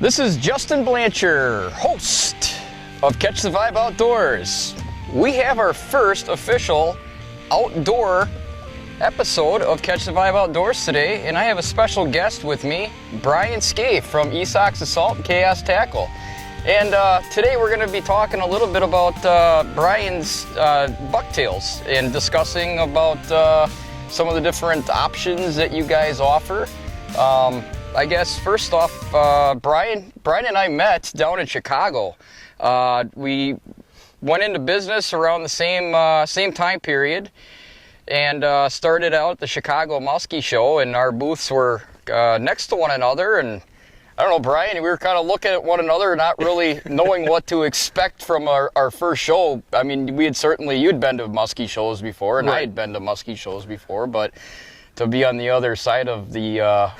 This is Justin Blanchard, host of Catch the Vibe Outdoors. We have our first official outdoor episode of Catch the Vibe Outdoors today, and I have a special guest with me, Brian Scaife from Esox Assault and Chaos Tackle. And today we're going to be talking a little bit about Brian's bucktails and discussing about some of the different options that you guys offer. I guess first off, Brian and I met down in Chicago. We went into business around the same time period, and started out at the Chicago Muskie Show, and our booths were next to one another. And I don't know, Brian, we were kind of looking at one another, not really knowing what to expect from our first show. I mean, you'd been to muskie shows before, and right. I had been to muskie shows before, but to be on the other side of the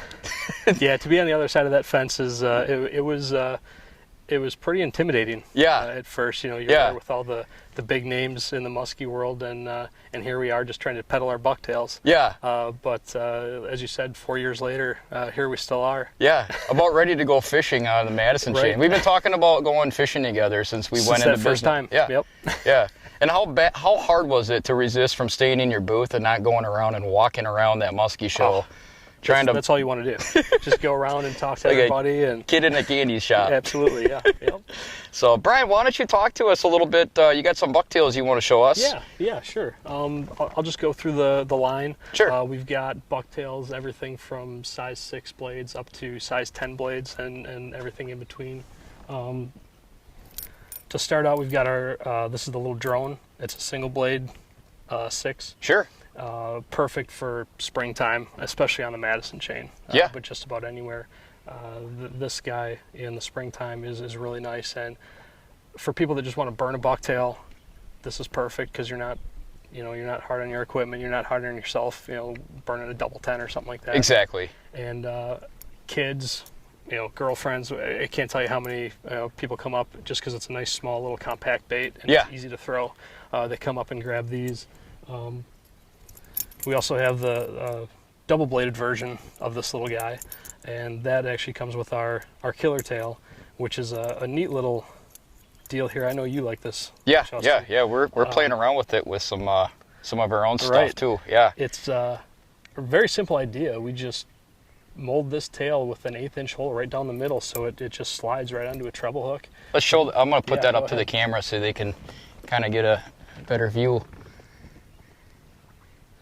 yeah, to be on the other side of that fence is it was pretty intimidating. Yeah. At first, you're there with all the big names in the muskie world, and here we are just trying to peddle our bucktails. Yeah. But as you said, 4 years later, here we still are. Yeah, about ready to go fishing on the Madison Right. chain. We've been talking about going fishing together since we went into business. First time. Yeah. Yep. Yeah. And how hard was it to resist from staying in your booth and not going around and walking around that muskie show? That's all you want to do. Just go around and talk to everybody. And kid in a candy shop. Absolutely, yeah. Yep. So, Brian, why don't you talk to us a little bit? You got some bucktails you want to show us? Yeah, sure. I'll just go through the line. Sure. We've got bucktails, everything from size 6 blades up to size 10 blades and everything in between. To start out, we've got our, this is the little drone. It's a single blade 6. Sure. Perfect for springtime, especially on the Madison chain. Yeah. But just about anywhere. This guy in the springtime is really nice. And for people that just want to burn a bucktail, this is perfect because you're not hard on your equipment. You're not hard on yourself, burning a double 10 or something like that. Exactly. And kids, girlfriends, I can't tell you how many people come up just because it's a nice small little compact bait and it's easy to throw. They come up and grab these. We also have the double-bladed version of this little guy, and that actually comes with our killer tail, which is a neat little deal here. I know you like this. Yeah, Justin. Yeah. We're playing around with it with some of our own stuff right. too. Yeah. It's a very simple idea. We just mold this tail with an 1/8 inch hole right down the middle, so it just slides right onto a treble hook. Let's show. I'm going to put that up to ahead. the camera so they can kind of get a better view.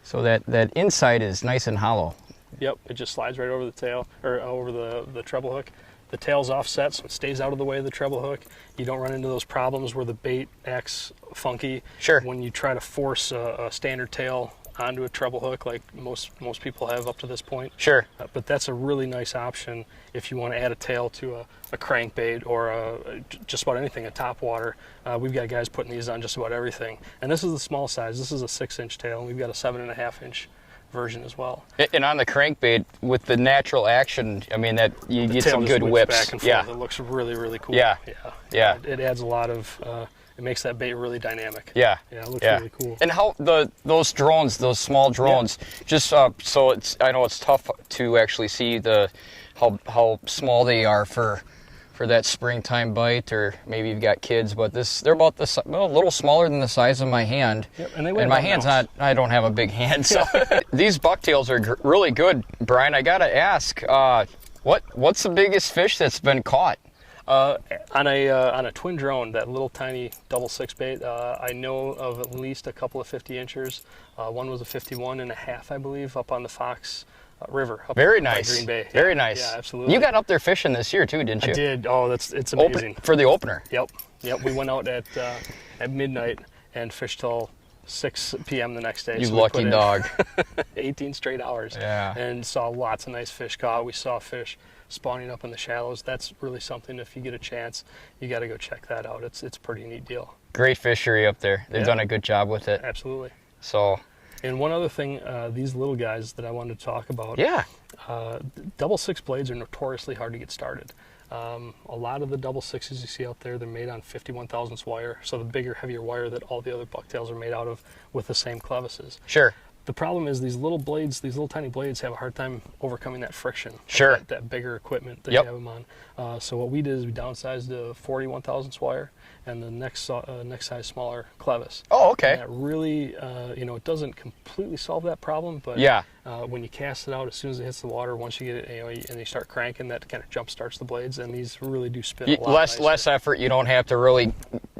So that inside is nice and hollow. Yep, it just slides right over the tail, or over the treble hook. The tail's offset, so it stays out of the way of the treble hook. You don't run into those problems where the bait acts funky. Sure. When you try to force a standard tail onto a treble hook, like most people have up to this point. Sure. But that's a really nice option if you want to add a tail to a crankbait or just about anything, a topwater. We've got guys putting these on just about everything. And this is the small size. This is a 6-inch tail, and we've got a 7.5 inch version as well. And on the crankbait, with the natural action, I mean, that you get some good whips. Back and forth. Yeah. It looks really, really cool. Yeah. Yeah. It adds a lot of, it makes that bait really dynamic. Yeah. Yeah, it looks really cool. And how those drones, those small drones, just so I know it's tough to actually see how small they are for that springtime bite, or maybe you've got kids, but they're about a little smaller than the size of my hand. Yep, and they weigh my hand's not. I don't have a big hand, so these bucktails are really good, Brian. I gotta ask, what's the biggest fish that's been caught? On a twin drone, that little tiny double 6 bait, I know of at least a couple of 50 inchers. One was a 51.5, I believe, up on the Fox River. Very nice. By Green Bay. Very nice. Yeah, absolutely. You got up there fishing this year too, didn't you? I did. Oh, it's amazing. For the opener. Yep. We went out at midnight and fished till 6 p.m. the next day. You lucky dog. 18 straight hours. Yeah. And saw lots of nice fish caught. We saw fish spawning up in the shallows. That's really something, if you get a chance, you got to go check that out. It's a pretty neat deal. Great fishery up there. They've done a good job with it. Absolutely. So. And one other thing, these little guys that I wanted to talk about. Yeah. Double 6 blades are notoriously hard to get started. A lot of the double 6s you see out there, they're made on 51 thousandths wire, so the bigger, heavier wire that all the other bucktails are made out of, with the same clevises. Sure. The problem is these little blades, these little tiny blades, have a hard time overcoming that friction. Sure. That bigger equipment that Yep. you have them on. So what we did is we downsized to 41 thousandths wire, and the next size smaller clevis. Oh, okay. And that really, it doesn't completely solve that problem, but Yeah. when you cast it out, as soon as it hits the water, once you get it, and you start cranking, that kind of jump starts the blades, and these really do spin a lot nicer. Less effort. You don't have to really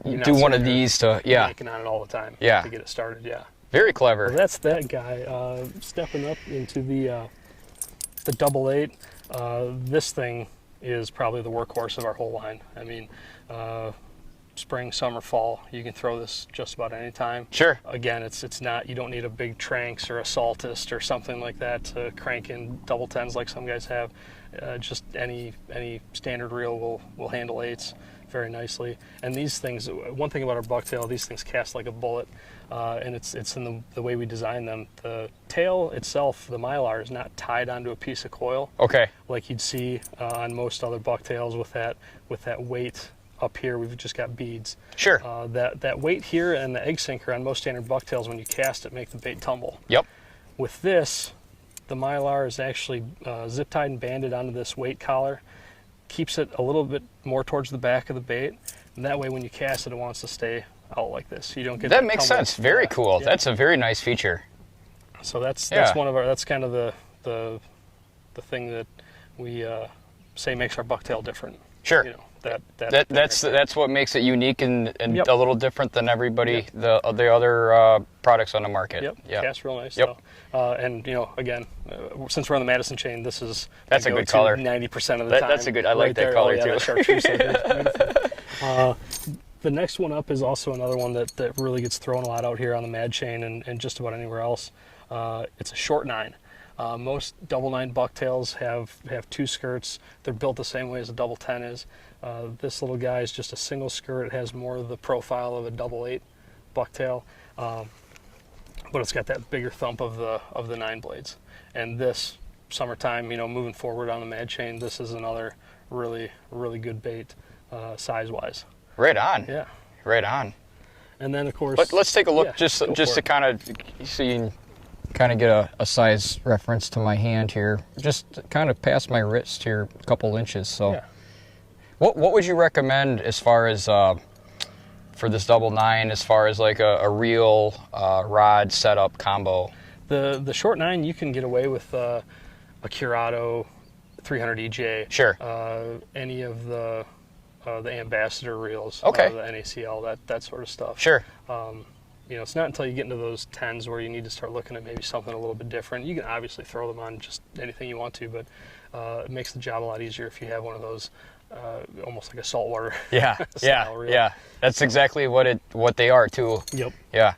You're do not one of sitting there these to, yeah. yanking on it all the time Yeah. to get it started. Yeah. Very clever. Well, that's that guy. Stepping up into the 88. This thing is probably the workhorse of our whole line. I mean, spring, summer, fall, you can throw this just about any time. Sure. Again, it's not, you don't need a big Tranx or a Saltist or something like that to crank in double tens like some guys have. Just any standard reel will handle 8s very nicely. And these things, one thing about our bucktail, these things cast like a bullet, and it's in the way we design them. The tail itself, the mylar, is not tied onto a piece of coil. Okay. Like you'd see on most other bucktails with that weight up here. We've just got beads. Sure. That weight here and the egg sinker on most standard bucktails, when you cast it, make the bait tumble. Yep. With this, the mylar is actually zip tied and banded onto this weight collar. Keeps it a little bit more towards the back of the bait, and that way when you cast it, it wants to stay out like this. You don't get that makes tumble. sense. Very cool. Yeah. That's a very nice feature. So that's Yeah. one of our, that's kind of the thing that we say makes our bucktail different. Sure. You know, that's what makes it unique and Yep. a little different than everybody Yep. the other products on the market. Yep. Yeah. Cast real nice. Yep. And again, since we're on the Madison chain, this is That's a good color. 90% of the time. That's a good. I like right that there. color oh, yeah, too. That chartreuse is beautiful. The next one up is also another one that really gets thrown a lot out here on the Mad chain and just about anywhere else. It's a short 9. Most double 9 bucktails have 2 skirts. They're built the same way as a double 10 is. This little guy is just a single skirt. It has more of the profile of a double 8 bucktail, but it's got that bigger thump of the 9 blades. And this summertime, moving forward on the Mad chain, this is another really good bait size wise. Right on. Yeah. Right on. And then of course, Let's take a look, yeah, just go for to it. kind of so you can kind of get a size reference to my hand here. Just kind of past my wrist here, a couple inches. So, Yeah. what would you recommend as far as for this double 9, as far as like a reel rod setup combo? The short 9, you can get away with a Curado 300 EJ. Sure. Any of the Ambassador reels. Okay. The NACL, that sort of stuff. Sure. It's not until you get into those 10s where you need to start looking at maybe something a little bit different. You can obviously throw them on just anything you want to, but it makes the job a lot easier if you have one of those almost like a saltwater Yeah. Yeah. style reel. Yeah. That's exactly what they are too. Yep. Yeah.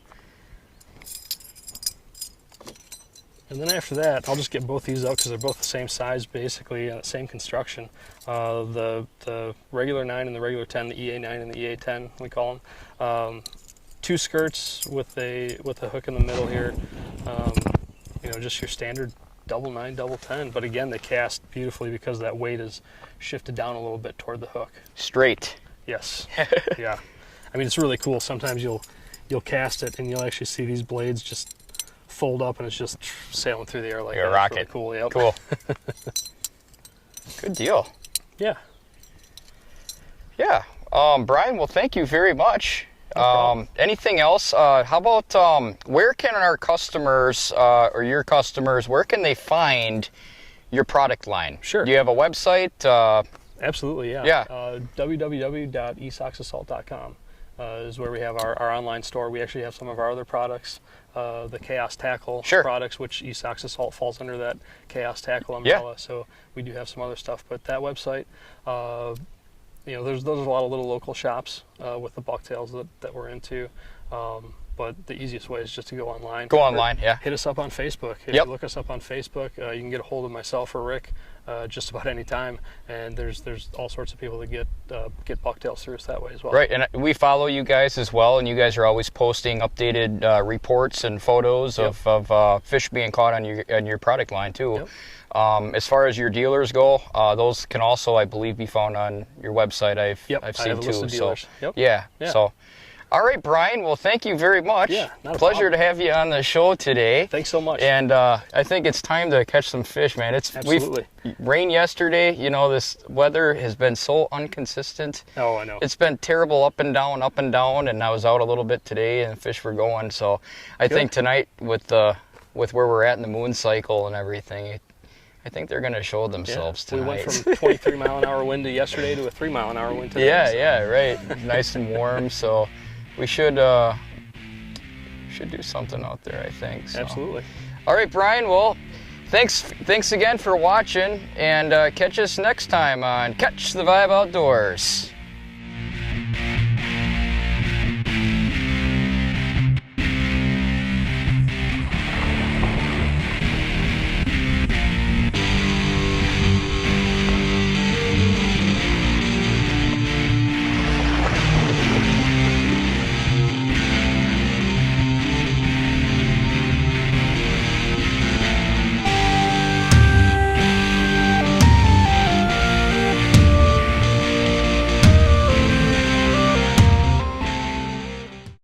And then after that, I'll just get both these out because they're both the same size, basically, same construction. The regular 9 and the regular 10, the EA9 and the EA10, we call them. 2 skirts with a hook in the middle here. Just your standard double 9, double 10. But again, they cast beautifully because that weight is shifted down a little bit toward the hook. Straight. Yes. Yeah. I mean, it's really cool. Sometimes you'll cast it and you'll actually see these blades just fold up and it's just sailing through the air like You're a that. rocket. It's really cool. Yep. Cool. Good deal. Yeah. Yeah. Brian, well, thank you very much. No problem. Anything else? How about where can our customers or your customers, where can they find your product line? Sure. Do you have a website? Absolutely, yeah. Yeah. www.esoxassault.com is where we have our online store. We actually have some of our other products, the Chaos Tackle Sure. products, which Esox Assault falls under that Chaos Tackle umbrella. Yeah. So we do have some other stuff, but that website, there's a lot of little local shops with the bucktails that we're into. But the easiest way is just to go online. Go online, yeah. Hit us up on Facebook. If Yep. you look us up on Facebook, you can get a hold of myself or Rick just about any time. And there's all sorts of people that get bucktails through us that way as well. Right, and we follow you guys as well, and you guys are always posting updated reports and photos Yep. of fish being caught on your product line too. Yep. As far as your dealers go, those can also, I believe, be found on your website. I've I seen have a too. list of dealers. So Yep. yeah. Yeah. So, All right, Brian. Well, thank you very much. Yeah, not a Pleasure problem. to have you on the show today. Thanks so much. And I think it's time to catch some fish, man. Absolutely. Rain yesterday. You know, this weather has been so inconsistent. Oh, I know. It's been terrible up and down, and I was out a little bit today and fish were going. So I think tonight with where we're at in the moon cycle and everything, I think they're going to show themselves tonight. We went from 23 mile an hour wind yesterday to a 3 mile an hour wind today. Yeah, so. yeah, right. Nice and warm. So we should do something out there, I think. So. Absolutely. All right, Brian. Well, thanks again for watching, and catch us next time on Catch the Vibe Outdoors.